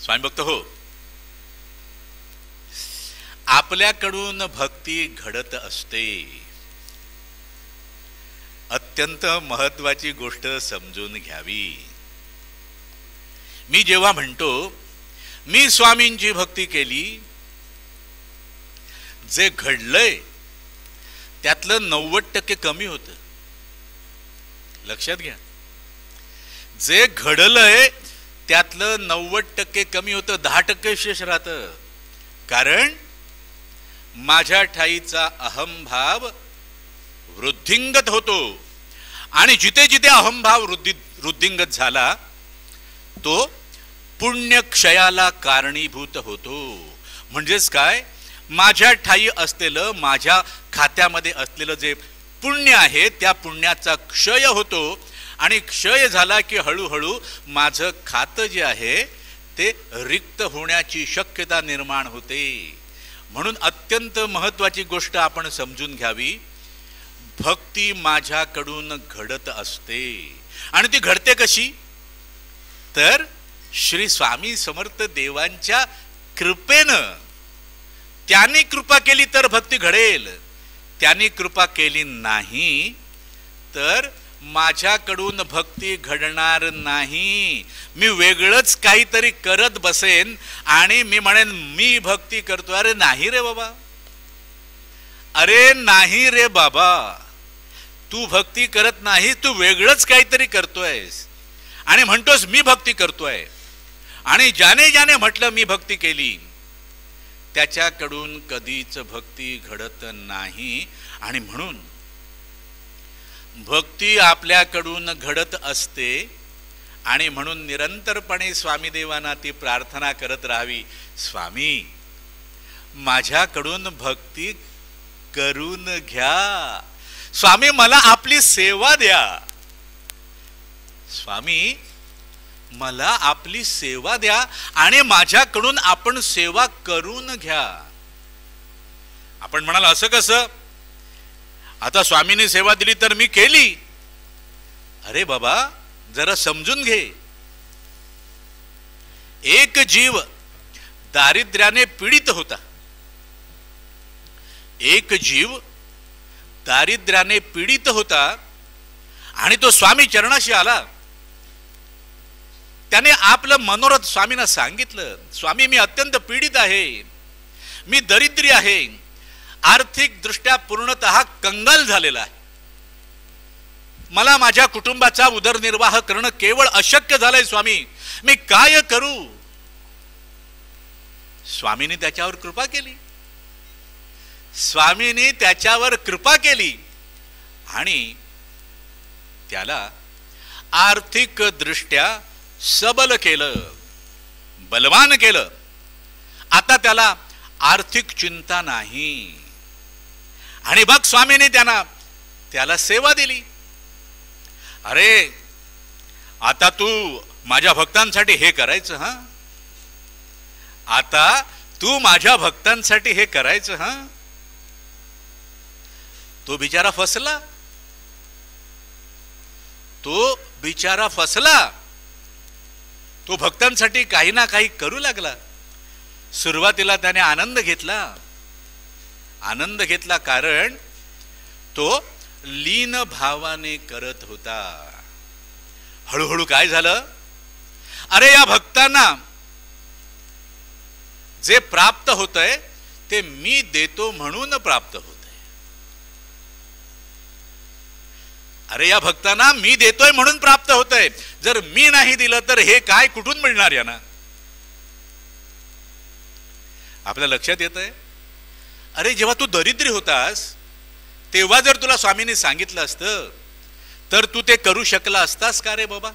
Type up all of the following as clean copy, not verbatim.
स्वामी भक्त हो, आपल्याकडून भक्ती घडत असते. अत्यंत महत्वाची गोष्ट समजून घ्यावी. मी जेव्हा म्हणतो मी स्वामींची भक्ती केली, जे घडलंय त्यातलं 90% कमी होतं. लक्षात घ्या, जे घडलंय त्यातलं 90% कमी होतं, 10% शेष राहतं. कारण माझ्या ठाईचा अहंभाव वृद्धिंगत होतो आणि जिथे जिथे अहंभाव वृद्धिंगत झाला तो पुण्य क्षयाला कारणीभूत होतो. म्हणजेच काय, माझ्या ठाई असलेलं, माझ्या खात्यामध्ये असलेलं जे पुण्य आहे त्या पुण्याचा क्षय होतो आणि क्षय झाला की हळूहळू माझं खातं जे आहे ते रिक्त होण्याची शक्यता निर्माण होते. म्हणून अत्यंत महत्वाची गोष्ट आपण समजून घ्यावी. भक्ती माझ्याकडून घडत असते आणि ती घडते कशी, तर श्री स्वामी समर्थ देवांच्या कृपेनं. त्यांनी कृपा केली तर भक्ती घडेल, त्यांनी कृपा केली नाही तर माझ्याकडून भक्ती घडणार नाही. मी वेगळंच काहीतरी करत बसेन आणि मी म्हणेन मी भक्ती करतो. अरे नाही रे बाबा, अरे नाही रे बाबा, तू भक्ती करत नाही, तू वेगळंच काहीतरी करतोयस आणि म्हणतोस मी भक्ती करतोय. आणि ज्याने ज्याने म्हटलं मी भक्ती केली त्याच्याकडून कधीच भक्ती घडत नाही. आणि म्हणून भक्ती आपल्याकडून घडत असते आणि म्हणून निरंतरपणे स्वामी देवांना ती प्रार्थना करत राहावी, स्वामी माझ्याकडून भक्ती करून घ्या, स्वामी मला आपली सेवा द्या, स्वामी मला आपली सेवा द्या आणि माझ्याकडून आपण सेवा करून घ्या. आपण म्हणाल असं कसं, आता स्वामींनी सेवा दिली तर मी केली. अरे बाबा जरा समजून घे. एक जीव दारिद्र्याने पीडित होता, एक जीव दारिद्र्याने पीडित होता आणि तो स्वामी चरणाशी आला. त्याने आपलं मनोरथ स्वामींना सांगितलं, स्वामी मी अत्यंत पीडित आहे, मी दरिद्री आहे, आर्थिक दृष्ट्या पूर्णतः कंगाल झालेला आहे, मला माझ्या कुटुंबाचा उदरनिर्वाह करणं केवळ अशक्य झालंय, स्वामी मी काय करू. स्वामींनी त्याच्यावर कृपा केली, स्वामींनी त्याच्यावर कृपा केली आणि त्याला आर्थिक दृष्ट्या सबल केलं, बलवान केलं. आता त्याला आर्थिक चिंता नाही. आणि बघ स्वामीने त्याला सेवा दिली. अरे आता तू माझ्या भक्तांसाठी हे करायचं, हा आता तू माझ्या भक्तांसाठी हे करायचं. हा तो बिचारा फसला, तो बिचारा फसला. तो भक्तांसाठी काही ना काही करू लागला. सुरुवातीला त्याने आनंद घेतला कारण तो लीन भावाने करत होता. हळूहळू काय झालं, अरे या भक्तांना जे प्राप्त होतंय ते मी देतो म्हणून प्राप्त होतंय. अरे या भक्तांना मी देतोय म्हणून प्राप्त होतंय, जर मी नाही दिलं तर हे काय कुठून मिळणार यांना. आपल्या लक्षात येतंय, अरे जेव्हा तू दरिद्री होतास तेव्हा जर तुला स्वामींनी सांगितलं असतं तर तू ते करू शकला असतास का रे बाबा.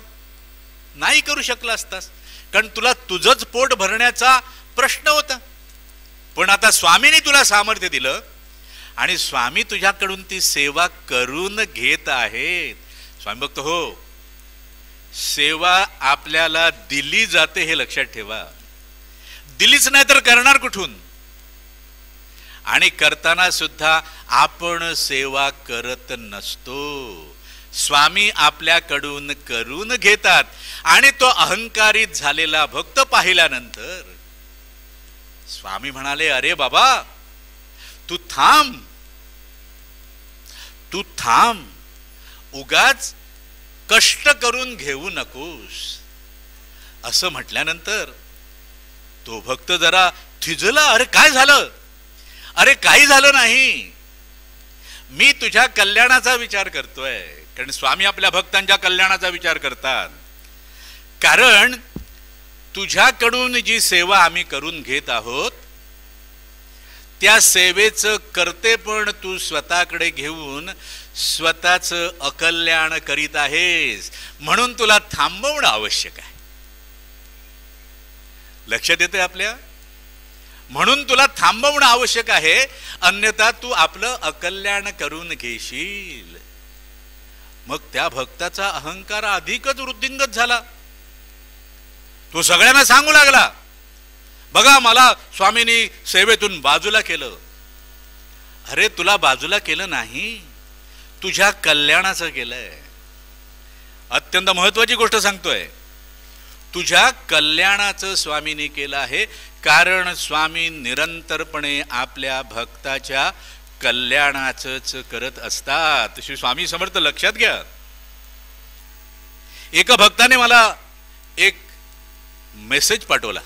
नाही करू शकला असतास, कारण तुला तुझंच पोट भरण्याचा प्रश्न होता. पण आता स्वामींनी तुला सामर्थ्य दिलं आणि स्वामी तुझ्याकडून ती सेवा करून घेत आहेत. स्वामी भक्त हो, सेवा आपल्याला दिली जाते हे लक्षात ठेवा. दिलीच नाही तर करणार कुठून. आणि करताना सुद्धा आपण सेवा करत नसतो. स्वामी आपल्याकडून करून घेतात आणि तो अहंकारित झालेला भक्त पाहिल्यानंतर स्वामी म्हणाले, अरे बाबा तू थांब, तू थांब, उगाच कष्ट करून घेऊ नकोस. असं म्हटल्यानंतर तो भक्त जरा थिजला. अरे काय झालं? अरे काही झालं नाही, मी तुझ्या कल्याणाचा विचार करतोय. कारण स्वामी आपल्या भक्तांच्या कल्याणाचा विचार करतात. कारण तुझ्याकडून जी सेवा आम्ही करून घेत आहोत त्या सेवेचं कर्तेपण तू स्वतःकडे घेऊन स्वतःच अकल्याण करीत आहेस, म्हणून तुला थांबवणं आवश्यक आहे. लक्षात येते आपल्या? म्हणून तुला थांबवणं आवश्यक आहे, अन्यथा तू आपलं अकल्याण करून घेशील. मग त्या भक्ताचा अहंकार अधिकच वृद्धिंगत झाला. तो सगळ्यांना सांगू लागला, बघा मला स्वामींनी सेवेतून बाजूला केलं. अरे तुला बाजूला केलं नाही, तुझ्या कल्याणाचं केलंय. अत्यंत महत्वाची गोष्ट सांगतोय, तुझ्या कल्याणाचं स्वामींनी केलं आहे. कारण स्वामी निरंतरपणे आपल्या भक्ताच्या कल्याणाचंच करत असतात. श्री स्वामी समर्थ लक्षात घ्या. एका भक्ताने मला एक मेसेज पाठवला,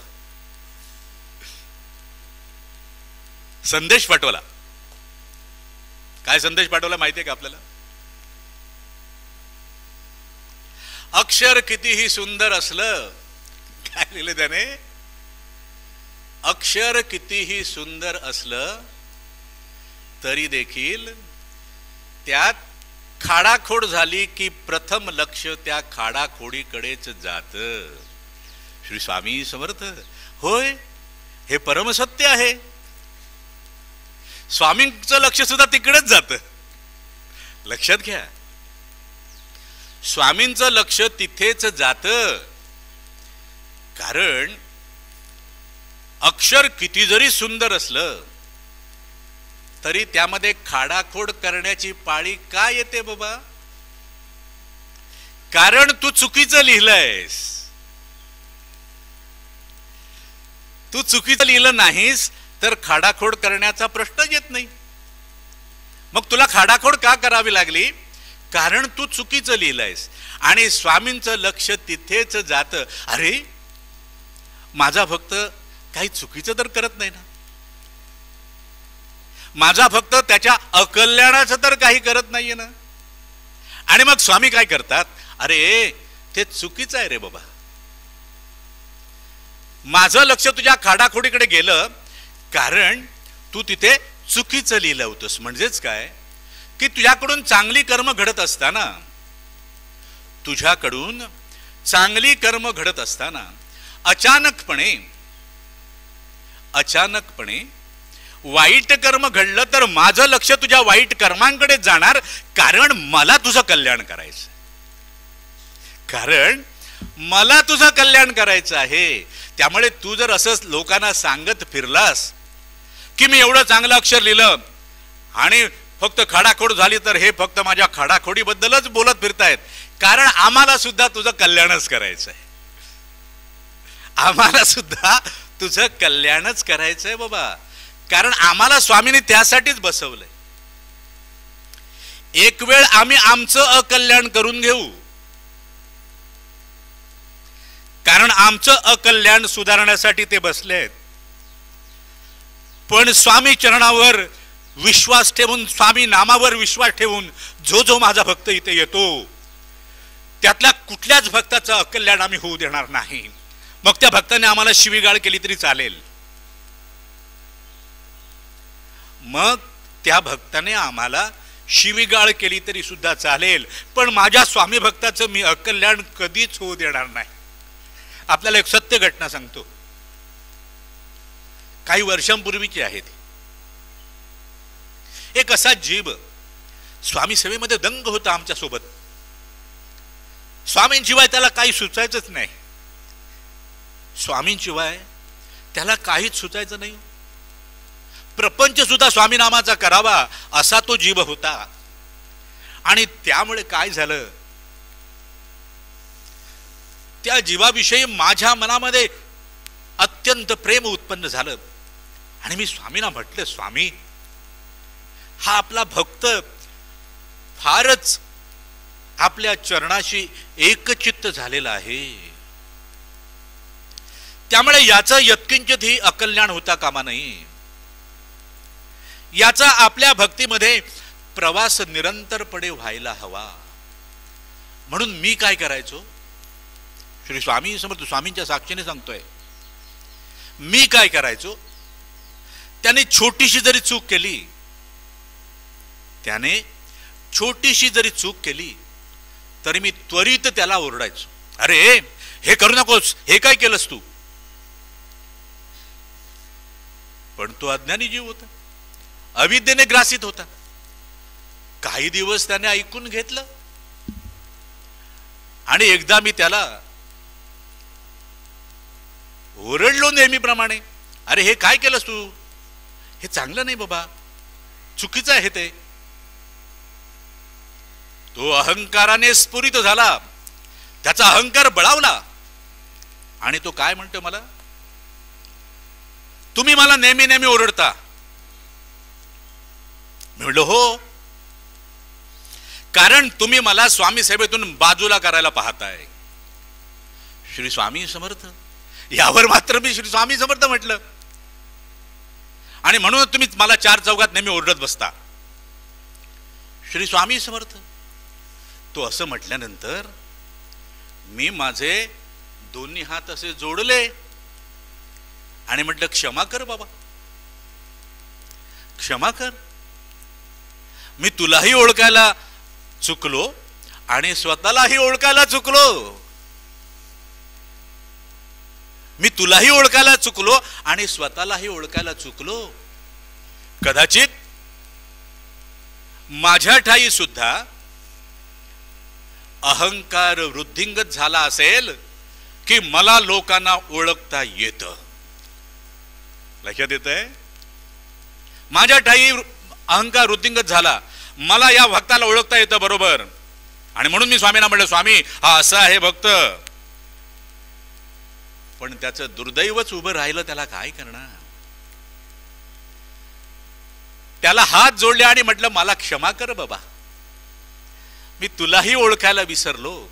संदेश पाठवला. काय संदेश पाठवला माहितीये का आपल्याला? अक्षर कितीही सुंदर असलं, काय लिहिलं त्याने? अक्षर कितीही सुंदर असलं तरी देखील त्यात खाडाखोड झाली की प्रथम लक्ष त्या खाडाखोडीकडेच जात. श्री स्वामी समर्थ. होय, हे परमसत्य आहे. स्वामींचं लक्ष सुद्धा तिकडेच जात. लक्षात घ्या, स्वामींचं लक्ष तिथेच जात. कारण अक्षर किती जरी सुंदर असलं तरी त्यामध्ये खाडाखोड करण्याची पाळी का येते बाबा? कारण तू चुकीचं लिहिलंयस. तू चुकीचं लिहिलं नाहीस तर खाडाखोड करण्याचा प्रश्नच येत नाही. मग तुला खाडाखोड का करावी लागली? कारण तू चुकीचं लिहिलंयस. आणि स्वामींचं लक्ष तिथेच जात. अरे माझा भक्त काही चुकीचं तर करत नाही ना, माझा भक्त त्याच्या अकल्याणाचं तर काही करत नाहीये ना. आणि मग स्वामी काय करतात? अरे ते चुकीचं आहे रे बाबा. माझं लक्ष तुझ्या खाडाखोडीकडे गेलं कारण तू तिथे चुकीचं लिहिलं होतंस. म्हणजेच काय की तुझ्याकडून चांगली कर्म घडत असताना, तुझ्याकडून चांगली कर्म घडत असताना अचानकपणे वाईट कर्म घडलं तर माझं लक्ष तुझ्या वाईट कर्मांकडे जाणार. कारण मला तुझं कल्याण करायचं, कारण मला तुझं कल्याण करायचं आहे. त्यामुळे तू जर असं लोकांना सांगत फिरलास की मी एवढं चांगलं अक्षर लिहिलं आणि फक्त खाडाखोड झाली तर हे फक्त माझ्या खाडाखोडी बद्दलच बोलत फिरतायत. कारण आम्हाला सुद्धा तुझं कल्याणच करायचंय, आम्हाला सुद्धा तुझं कल्याणच करायचंय बाबा. कारण आम्हाला स्वामींनी त्यासाठीच बसवलंय. एक वेळ आम्ही आमचं अकल्याण करून घेऊ, कारण आमचं अकल्याण सुधारण्यासाठी ते बसले आहेत. पण स्वामी चरणावर विश्वास ठेवून, स्वामी नामावर विश्वास ठेवून जो जो माझा भक्त इथे येतो त्यातल्या कुठल्याच भक्ताचं अकल्याण आम्ही होऊ देणार नाही. मग त्या भक्ताने आम्हाला शिवीगाळ केली तरी चालेल, मग त्या भक्ताने आम्हाला शिवीगाळ केली तरी सुद्धा चालेल, पण माझ्या स्वामी भक्ताचं मी अकल्याण कधीच होऊ देणार नाही. आपल्याला एक सत्य घटना सांगतो, काही वर्षांपूर्वीची आहे ती. एक असा जीव स्वामी सेवेमध्ये दंग होता आमच्या सोबत. स्वामींशिवाय त्याला काही सुचायचंच नाही, स्वामींशिवाय त्याला काहीच सुचायचं नाही. प्रपंच सुद्धा स्वामी नामाचा करावा असा तो जीव होता. आणि त्यामुळे काय झालं, त्या जीवाविषयी माझ्या मनामध्ये अत्यंत प्रेम उत्पन्न झालं. आणि मी स्वामींना म्हटलं, स्वामी, हा आपला भक्त फारच आपल्या चरणाशी एकचित्त झालेला आहे, त्यामुळे याचं यत्किंचितही अकल्याण होता कामा नये. याचा आपल्या भक्तीमध्ये प्रवास निरंतरपणे व्हायला हवा. म्हणून मी काय करायचो, श्री स्वामी समर्थ स्वामींच्या साक्षीने सांगतोय, मी काय करायचो, त्याने छोटीशी जरी चूक केली, तरी मी त्वरित त्याला ओरडायचो, अरे हे करू नकोस, हे काय केलंस तू. पण तो अज्ञानी जीव होता, अविद्येने ग्रासित होता. काही दिवस त्याने ऐकून घेतलं आणि एकदा मी त्याला ओरडलो नेहमीप्रमाणे, अरे हे काय केलंस तू, हे चांगलं नाही बाबा, चुकीचं आहे ते. तो अहंकाराने स्फुरित झाला, त्याचा अहंकार बळावला आणि तो काय म्हणतो मला, तुम्ही मला नेहमी नेहमी ओरडता. मी म्हणलो हो, कारण तुम्ही मला स्वामी सेवेतून बाजूला करायला पाहताय. श्री स्वामी समर्थ. यावर मात्र मी श्री स्वामी समर्थ म्हटलं, आणि म्हणून तुम्ही मला चार चौघात नेहमी ओरडत बसता. श्री स्वामी समर्थ. तो असं म्हटल्यानंतर मी माझे दोन्ही हात असे जोडले आणि म्हटलं, क्षमा कर बाबा, क्षमा कर. मी तुलाही ओळखायला चुकलो आणि स्वतःलाही ओळखायला चुकलो. मी तुलाही ओळखायला चुकलो आणि स्वतःलाही ओळखायला चुकलो. कदाचित माझ्या ठाई सुद्धा अहंकार वृद्धिंगत झाला असेल की मला लोकांना ओळखता येतं. लक्षात येतंय, माझ्या ठाई अहंकार वृद्धिंगत झाला, मला या भक्ताला ओळखता येतं बरोबर. आणि म्हणून मी स्वामींना म्हटलं, स्वामी हा असा आहे भक्त. पण त्याचं दुर्दैवच उभं राहिलं, त्याला काय करणार. त्याला हात जोडले आणि म्हटलं, मला क्षमा कर बाबा, मी तुलाही ओळखायला विसरलो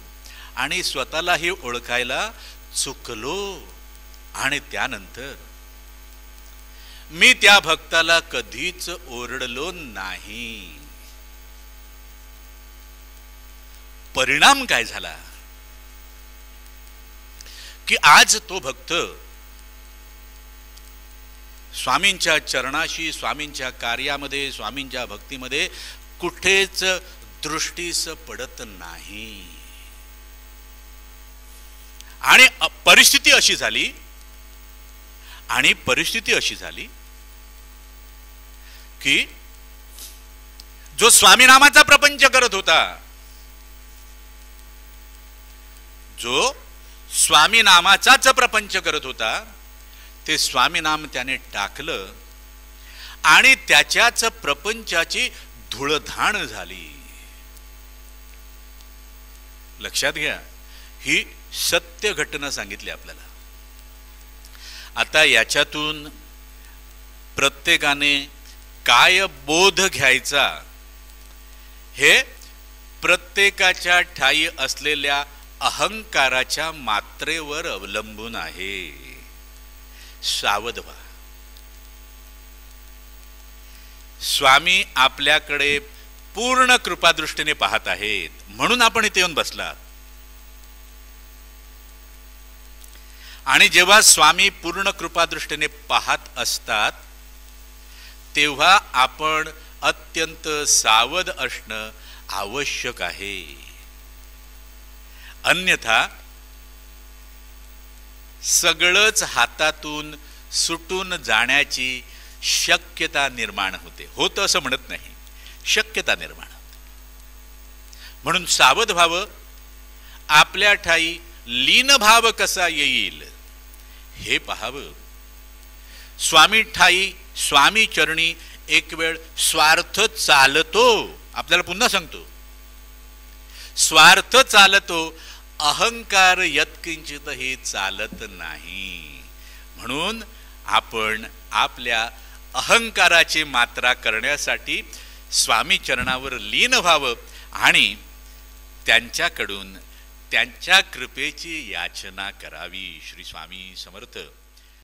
आणि स्वतःलाही ओळखायला चुकलो. आणि त्यानंतर मी त्या भक्ताला कधीच ओरडलो नाही. परिणाम काय झाला की आज तो भक्त स्वामींच्या चरणाशी, स्वामींच्या कार्यामध्ये, स्वामींच्या भक्तीमध्ये कुठेच दृष्टीस पडत नाही. आणि परिस्थिती अशी झाली की जो स्वामी नामाचा प्रपंच करत होता, जो स्वामी नामाचाच प्रपंच करत होता, ते स्वामी नाम त्याने टाकलं आणि त्याच्याच प्रपंचाची धुळधाण झाली. लक्षात घ्या, ही सत्य घटना सांगितली आपल्याला. आता याच्यातून प्रत्येकाने काय बोध घ्यायचा हे प्रत्येकाच्या ठाई असलेल्या अहंकाराच्या मात्रेवर अवलंबून आहे. सावध व्हा. स्वामी आपल्याकडे पूर्ण कृपादृष्टीने पाहत आहेत, म्हणून आपण इथे येऊन बसलात. आणि जेव्हा स्वामी पूर्ण कृपादृष्टीने पाहत असतात तेव्हा आपण अत्यंत सावध असणं आवश्यक आहे. अन्यथा सगळंच हातातून सुटून जाण्याची शक्यता निर्माण होते. होतं असं म्हणत नाही, शक्यता निर्माण होते. म्हणून सावध व्हावं. आपल्या ठाई लीन भाव कसा येईल हे पाहावं. स्वामी ठाई, स्वामी चरणी एक वेळ स्वार्थ चालतो. आपल्याला पुन्हा सांगतो, स्वार्थ चालतो, अहंकार यत्किंचित हे चालत नाही. म्हणून आपण आपल्या अहंकाराची मात्रा करण्यासाठी स्वामी चरणावर लीन व्हावं आणि त्यांच्याकडून त्यांच्या कृपेची याचना करावी. श्री स्वामी समर्थ.